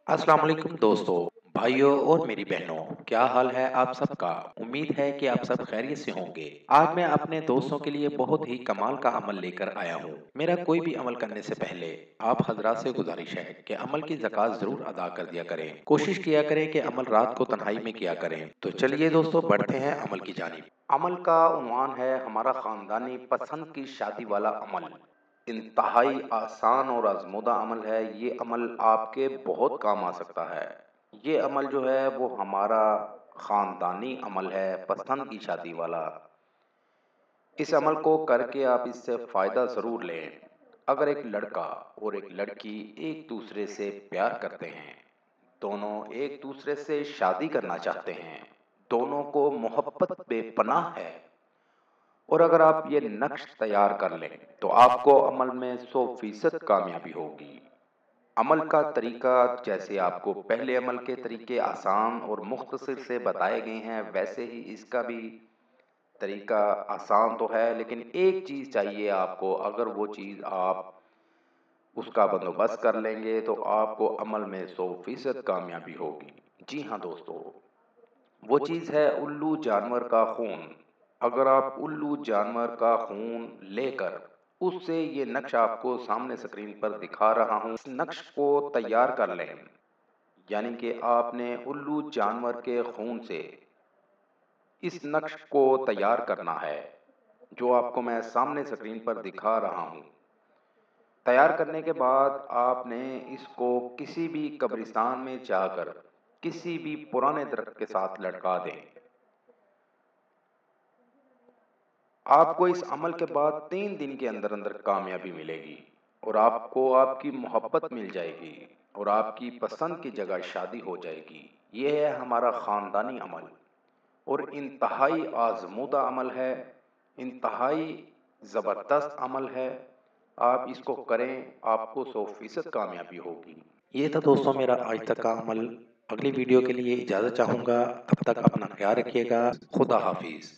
अस्सलाम वालेकुम दोस्तों, भाइयों और मेरी बहनों, क्या हाल है आप सबका? उम्मीद है कि आप सब खैरियत से होंगे। आज मैं अपने दोस्तों के लिए बहुत ही कमाल का अमल लेकर आया हूँ। मेरा कोई भी अमल करने से पहले आप हजरात से गुजारिश है कि अमल की ज़कात ज़रूर अदा कर दिया करें। कोशिश किया करें कि अमल रात को तन्हाई में किया करें। तो चलिए दोस्तों, बढ़ते हैं अमल की जानिब। अमल का उन्वान है हमारा खानदानी पसंद की शादी वाला अमल। इंतहाई आसान और आजमूदा अमल है। ये अमल आपके बहुत काम आ सकता है। ये अमल जो है वो हमारा खानदानी अमल है, पसंद की शादी वाला। इस अमल को करके आप इससे फ़ायदा ज़रूर लें। अगर एक लड़का और एक लड़की एक दूसरे से प्यार करते हैं, दोनों एक दूसरे से शादी करना चाहते हैं, दोनों को मोहब्बत बेपनाह है, और अगर आप ये नक्श तैयार कर लें तो आपको अमल में 100% कामयाबी होगी। अमल का तरीका जैसे आपको पहले अमल के तरीके आसान और मुख्तसर से बताए गए हैं, वैसे ही इसका भी तरीका आसान तो है, लेकिन एक चीज़ चाहिए आपको। अगर वो चीज़ आप उसका बंदोबस्त कर लेंगे तो आपको अमल में 100% कामयाबी होगी। जी हाँ दोस्तों, वो चीज़ है उल्लू जानवर का खून। अगर आप उल्लू जानवर का खून लेकर उससे ये नक्श आपको सामने स्क्रीन पर दिखा रहा हूँ, इस नक्श को तैयार कर लें। यानी कि आपने उल्लू जानवर के खून से इस नक्श को तैयार करना है, जो आपको मैं सामने स्क्रीन पर दिखा रहा हूँ। तैयार करने के बाद आपने इसको किसी भी कब्रिस्तान में जाकर किसी भी पुराने दरख्त के साथ लटका दें। आपको इस अमल के बाद 3 दिन के अंदर अंदर कामयाबी मिलेगी, और आपको आपकी मोहब्बत मिल जाएगी, और आपकी पसंद की जगह शादी हो जाएगी। ये है हमारा ख़ानदानी अमल, और इंतहाई आजमूदा अमल है, इंतहाई ज़बरदस्त अमल है। आप इसको करें, आपको 100% कामयाबी होगी। ये था दोस्तों मेरा आज तक का अमल। अगली वीडियो के लिए इजाज़त चाहूँगा। तब तक अपना ख्याल रखिएगा। खुदा हाफिज़।